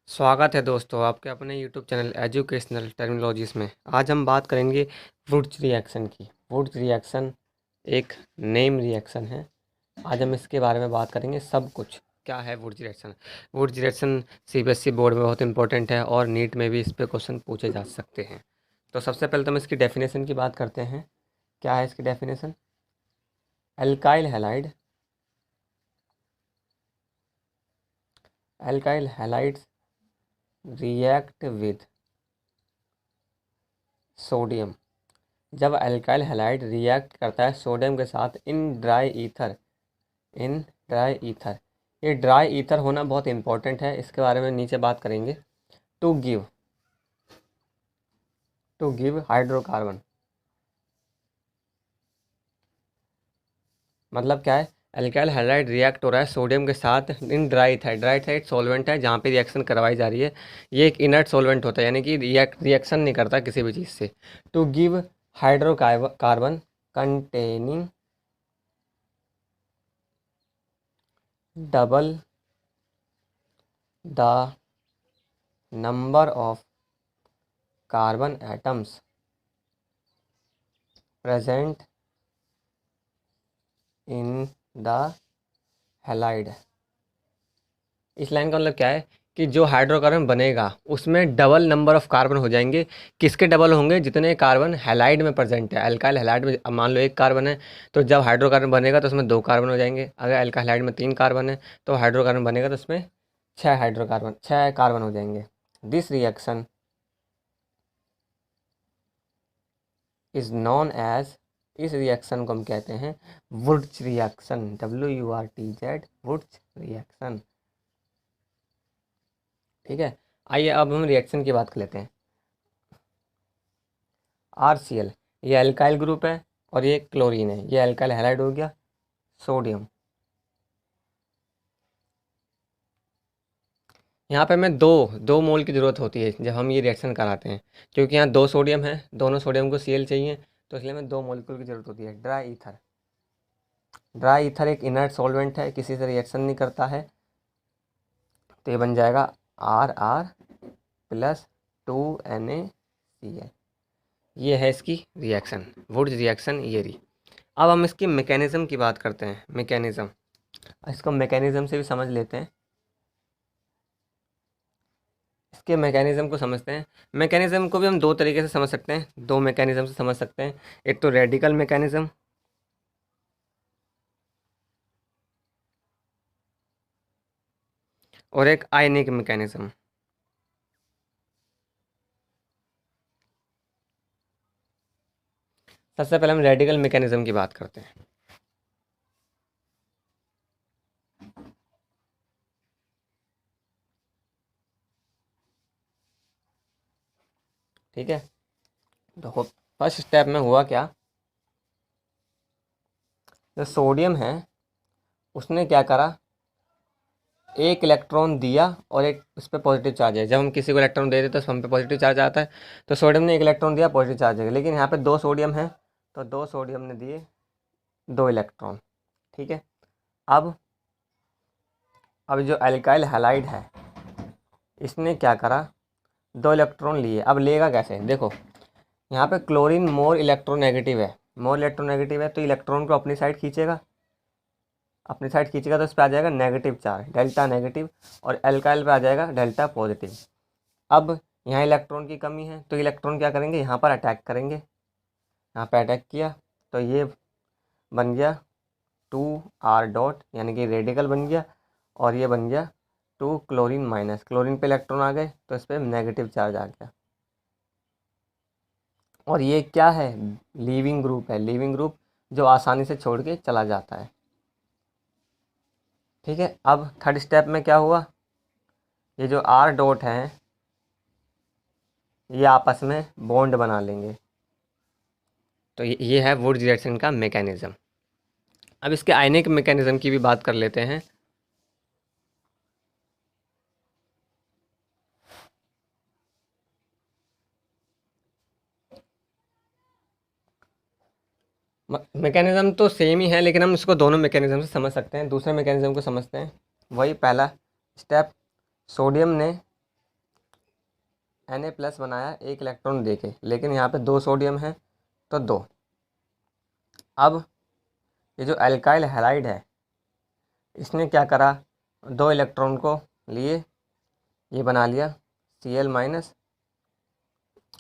स्वागत है दोस्तों आपके अपने यूट्यूब चैनल एजुकेशनल टर्मिनोलॉजीज में। आज हम बात करेंगे वुड्स रिएक्शन की। वुड्स रिएक्शन एक नेम रिएक्शन है। आज हम इसके बारे में बात करेंगे सब कुछ। क्या है Wurtz reaction? Wurtz reaction CBSE board में बहुत इंपॉर्टेंट है और नीट में भी इस पे क्वेश्चन पूछे जा सकते हैं। तो सबसे पहले तो हम इसकी डेफिनेशन की बात करते हैं। क्या है इसकी definition? Alkyl halides react with sodium. जब अल्काइल हैलाइड रिएक्ट करता है सोडियम के साथ इन ड्राई ईथर। ये ड्राई ईथर होना बहुत इंपॉर्टेंट है, इसके बारे में नीचे बात करेंगे। टू गिव हाइड्रोकार्बन, मतलब क्या है? अल्काइल हैलाइड रिएक्ट हो रहा है सोडियम के साथ इन ड्राई सॉल्वेंट है जहाँ पे रिएक्शन करवाई जा रही है। ये एक इनर्ट सॉल्वेंट होता है, यानी कि रिएक्शन नहीं करता किसी भी चीज़ से। To give hydrocarbon containing double the number of carbon atoms present in the halide. इस लाइन का मतलब क्या है कि जो हाइड्रोकार्बन बनेगा उसमें डबल नंबर ऑफ कार्बन हो जाएंगे। किसके डबल होंगे? जितने कार्बन हैलाइड में प्रेजेंट है। अल्काइल हैलाइड में अब मान लो एक कार्बन है, तो जब हाइड्रोकार्बन बनेगा तो उसमें दो कार्बन हो जाएंगे। अगर अल्काइल हैलाइड में तीन कार्बन है तो हाइड्रोकार्बन बनेगा तो उसमें छः कार्बन हो जाएंगे। This reaction is known as, इस रिएक्शन को हम कहते हैं Wurtz reaction. WURTZ, Wurtz reaction. ठीक है, आइए अब हम रिएक्शन की बात कर लेते हैं। RCl ये अल्काइल ग्रुप है और ये क्लोरीन है। ये अल्काइल हैलाइड हो गया सोडियम। यहाँ पे हमें दो दो मोल की ज़रूरत होती है जब हम ये रिएक्शन कराते हैं, क्योंकि यहाँ दो सोडियम है, दोनों सोडियम को Cl चाहिए, तो इसलिए हमें दो मोलिक्यूल की ज़रूरत होती है। ड्राई ईथर एक इनर्ट सॉल्वेंट है, किसी से रिएक्शन नहीं करता है, तो ये बन जाएगा RR+2NaCl। ये है इसकी रिएक्शन, वुड्स रिएक्शन ये रही। अब हम इसकी मैकेनिज़्म की बात करते हैं। मैकेनिज़्म, इसको मैकेनिज़्म से भी समझ लेते हैं। इसके मैकेनिज़्म को समझते हैं। मैकेनिज़्म को भी हम दो तरीके से समझ सकते हैं, दो मैकेनिज़्म से समझ सकते हैं। एक तो रेडिकल मैकेनिज़्म और एक आयनिक मैकेनिज़्म। सबसे पहले हम रेडिकल मैकेनिज़्म की बात करते हैं। ठीक है, तो फर्स्ट स्टेप में हुआ क्या? जो सोडियम है उसने क्या करा, एक इलेक्ट्रॉन दिया और एक उस पर पॉजिटिव चार्ज है। जब हम किसी को इलेक्ट्रॉन दे देते हैं तो हम पे पॉजिटिव चार्ज आता है, तो सोडियम ने एक इलेक्ट्रॉन दिया, पॉजिटिव चार्ज है। लेकिन यहाँ पे दो सोडियम है, तो दो सोडियम ने दिए दो इलेक्ट्रॉन। ठीक है, अब जो अल्काइल हैलाइड है इसने क्या करा, दो इलेक्ट्रॉन लिए। अब लेगा कैसे? देखो यहाँ पे क्लोरीन मोर इलेक्ट्रोनेगेटिव है, तो इलेक्ट्रॉन को अपनी साइड खींचेगा, तो इस पर आ जाएगा नेगेटिव चार्ज, डेल्टा नेगेटिव, और एल्काइल पे आ जाएगा डेल्टा पॉजिटिव। अब यहाँ इलेक्ट्रॉन की कमी है, तो इलेक्ट्रॉन क्या करेंगे, यहाँ पर अटैक करेंगे। यहाँ पे अटैक किया तो ये बन गया 2R डॉट, यानी कि रेडिकल बन गया, और ये बन गया 2 क्लोरीन माइनस। क्लोरीन पे इलेक्ट्रॉन आ गए तो इस पर नेगेटिव चार्ज आ गया। और ये क्या है? लीविंग ग्रुप है, लीविंग ग्रुप जो आसानी से छोड़ के चला जाता है। ठीक है, अब थर्ड स्टेप में क्या हुआ, ये जो R डॉट हैं ये आपस में बॉन्ड बना लेंगे। तो ये है वुड्स रिएक्शन का मैकेनिज़्म। अब इसके आयनिक मैकेनिज़्म की भी बात कर लेते हैं। मैकेनिज़्म तो सेम ही है, लेकिन हम इसको दोनों मैकेनिज़्म से समझ सकते हैं। दूसरे मैकेनिज़्म को समझते हैं। वही पहला स्टेप, सोडियम ने Na+ बनाया एक इलेक्ट्रॉन देके, लेकिन यहाँ पे 2 सोडियम है तो 2। अब ये जो एल्काइल हैलाइड है इसने क्या करा, 2 इलेक्ट्रॉन को लिए, ये बना लिया Cl-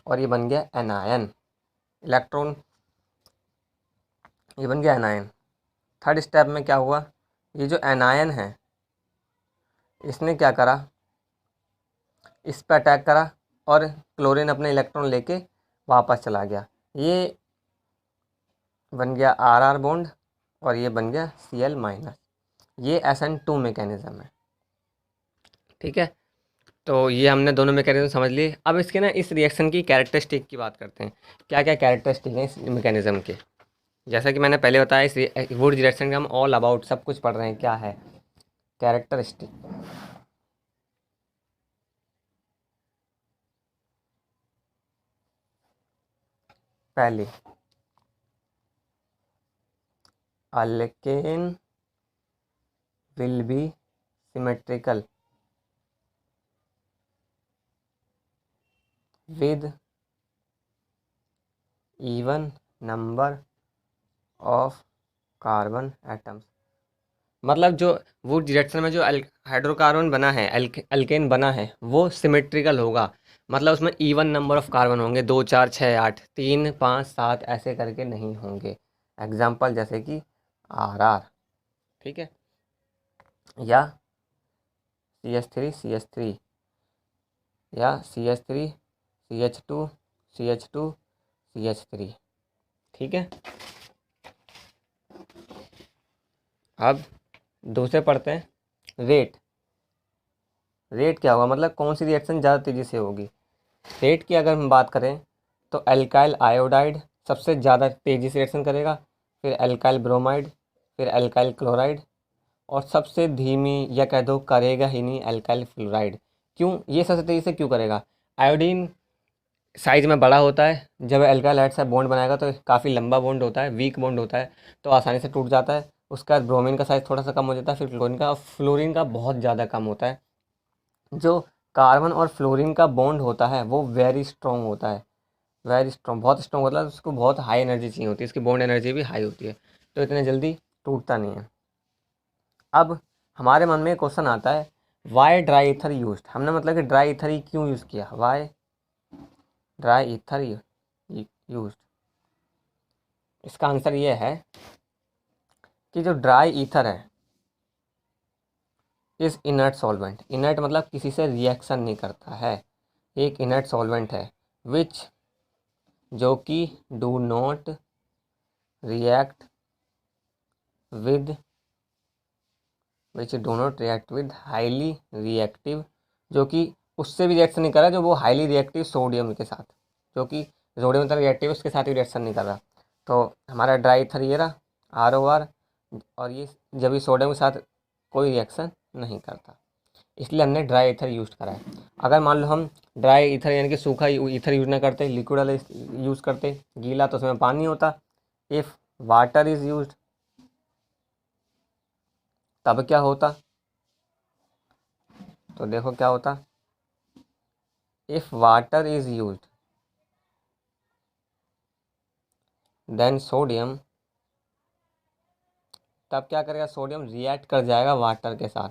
और ये बन गया एनायन इलेक्ट्रॉन, ये बन गया एनायन। थर्ड स्टेप में क्या हुआ, ये जो एनायन है इसने क्या करा, इस पर अटैक करा और क्लोरीन अपने इलेक्ट्रॉन लेके वापस चला गया। ये बन गया RR बॉन्ड और ये बन गया Cl-। ये SN2 मैकेनिज्म है। ठीक है, तो ये हमने दोनों मैकेनिज्म समझ लिए। अब इसके ना इस रिएक्शन की कैरेक्टरिस्टिक की बात करते हैं, क्या क्या कैरेक्टरिस्टिक हैं इस मैकेनिज्म के। जैसा कि मैंने पहले बताया, इस वुड रिएक्शन का हम ऑल अबाउट सब कुछ पढ़ रहे हैं। क्या है कैरेक्टरिस्टिक, पहली alkane will be symmetrical with even number of carbon atoms. मतलब जो वुड रिएक्शन में जो हाइड्रोकार्बन बना है, अल्केन बना है, वो सिमेट्रिकल होगा। मतलब उसमें इवन नंबर ऑफ कार्बन होंगे, 2 4 6 8, 3 5 7 ऐसे करके नहीं होंगे। एग्जाम्पल जैसे कि RR, ठीक है, या CH3 या CH3 CH2 ठीक है। अब दूसरे पढ़ते हैं रेट। रेट क्या होगा, मतलब कौन सी रिएक्शन ज़्यादा तेज़ी से होगी। रेट की अगर हम बात करें तो एल्काइल आयोडाइड सबसे ज़्यादा तेज़ी से रिएक्शन करेगा, फिर एल्काइल ब्रोमाइड, फिर एल्काइल क्लोराइड, और सबसे धीमी या कह दो करेगा ही नहीं एल्काइल फ्लोराइड। क्यों, ये सबसे तेज़ी से क्यों करेगा, आयोडीन साइज़ में बड़ा होता है, जब एल्काइल हाइड्राइड से बॉन्ड बनाएगा तो काफ़ी लंबा बॉन्ड होता है, वीक बॉन्ड होता है, तो आसानी से टूट जाता है। उसके बाद ब्रोमीन का साइज़ थोड़ा सा कम हो जाता है, फिर फ्लोरीन का बहुत ज़्यादा कम होता है। जो कार्बन और फ्लोरीन का बॉन्ड होता है वो वेरी स्ट्रॉन्ग होता है, वेरी स्ट्रॉन्ग, बहुत स्ट्रॉन्ग होता है। उसको बहुत हाई एनर्जी चाहिए होती है, इसकी बॉन्ड एनर्जी भी हाई होती है, तो इतने जल्दी टूटता नहीं है। अब हमारे मन में क्वेश्चन आता है, वाई ड्राई ईथर यूज, हमने मतलब कि ड्राई ईथर ही क्यों यूज़ किया, वाई ड्राई ईथर यूज। इसका आंसर ये है कि जो ड्राई ईथर है इस इनर्ट सॉल्वेंट, इनर्ट मतलब किसी से रिएक्शन नहीं करता है, एक इनर्ट सॉल्वेंट है, विच जो कि do not react with highly reactive, जो कि उससे भी रिएक्शन नहीं कर रहा, जो वो हाईली रिएक्टिव सोडियम के साथ, जो कि सोडियम तरह रिएक्टिव उसके साथ भी रिएक्शन नहीं कर रहा। तो हमारा ड्राई ईथर ये रहा ROR, और ये जब भी सोडियम के साथ कोई रिएक्शन नहीं करता, इसलिए हमने ड्राई ईथर यूज़ करा है। अगर मान लो हम ड्राई ईथर यानी कि सूखा ईथर यूज़ ना करते, लिक्विड वाला यूज़ करते गीला, तो उसमें पानी होता। इफ़ वाटर इज़ यूज तब क्या होता, तो देखो क्या होता, if water is use then sodium, तब क्या करेगा, सोडियम रिएक्ट कर जाएगा वाटर के साथ,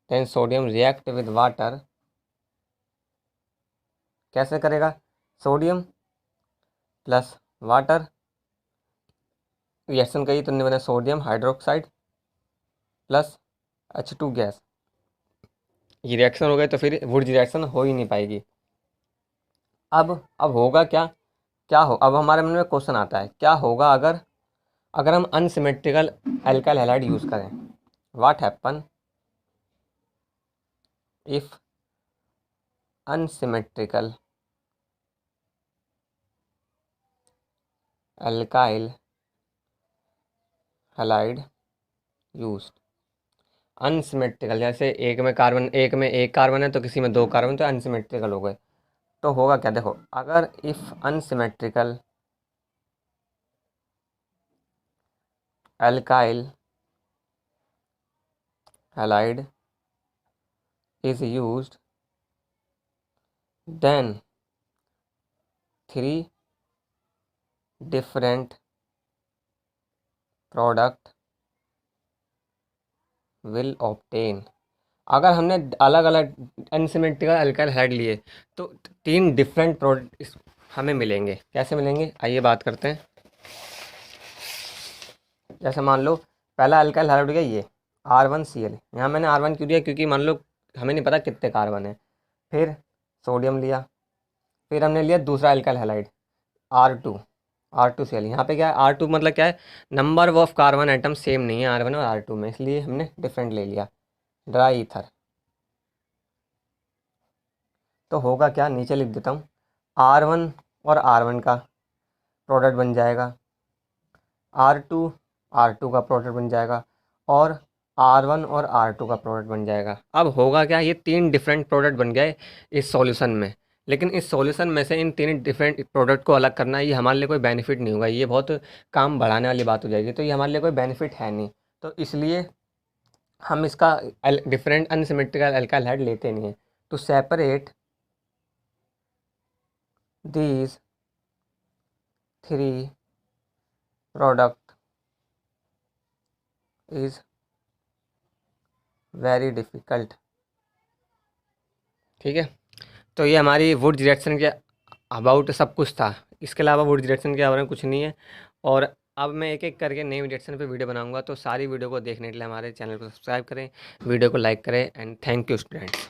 then sodium react with water. कैसे करेगा, सोडियम प्लस वाटर रिएक्शन करी तो बना sodium hydroxide plus H2 gas, ये रिएक्शन हो गए तो फिर वुड रिएक्शन हो ही नहीं पाएगी। अब होगा क्या, अब हमारे मन में क्वेश्चन आता है, क्या होगा अगर अगर हम अनसिमेट्रिकल एल्काइल हैलाइड यूज़ करें, what happen if unsymmetrical alkyl halide used. Unsymmetrical जैसे एक में एक कार्बन है तो किसी में 2 कार्बन, तो अनसिमेट्रिकल हो गए। तो होगा क्या, देखो, अगर if unsymmetrical alkyl halide is used then 3 different product will obtain. अगर हमने अलग अलग अनसिमेट्रिकल अल्काइल हैलाइड लिए तो 3 डिफरेंट प्रोडक्ट हमें मिलेंगे। कैसे मिलेंगे आइए बात करते हैं। जैसे मान लो पहला अल्काइल हैलाइड हो गया ये R1Cl। यहाँ मैंने R1 क्यों दिया, क्योंकि मान लो हमें नहीं पता कितने कार्बन है। फिर सोडियम लिया, फिर हमने लिया दूसरा अल्काइल हैलाइड R2Cl। यहाँ पे क्या है R2 मतलब क्या है, number of carbon atom same नहीं है R1 और R2 में, इसलिए हमने डिफरेंट ले लिया ड्राई ईथर। तो होगा क्या, नीचे लिख देता हूँ, R1 और R1 का प्रोडक्ट बन जाएगा, R2 का प्रोडक्ट बन जाएगा, और R1 और R2 का प्रोडक्ट बन जाएगा। अब होगा क्या, ये 3 डिफरेंट प्रोडक्ट बन गए इस सॉल्यूशन में, लेकिन इस सॉल्यूशन में से इन 3 डिफरेंट प्रोडक्ट को अलग करना ये हमारे लिए कोई बेनिफिट नहीं होगा, ये बहुत काम बढ़ाने वाली बात हो जाएगी, तो ये हमारे लिए कोई बेनिफिट है नहीं। तो इसलिए हम इसका डिफरेंट अनसिमेट्रिकल अल्काइल हैलाइड लेते नहीं हैं। To separate these 3 product is very difficult। ठीक है, तो ये हमारी वुड रिएक्शन के अबाउट सब कुछ था, इसके अलावा वुड रिएक्शन के बारे में कुछ नहीं है। और अब मैं एक एक करके नई रिएक्शन पे वीडियो बनाऊंगा, तो सारी वीडियो को देखने के लिए हमारे चैनल को सब्सक्राइब करें, वीडियो को लाइक करें, एंड थैंक यू स्टूडेंट्स।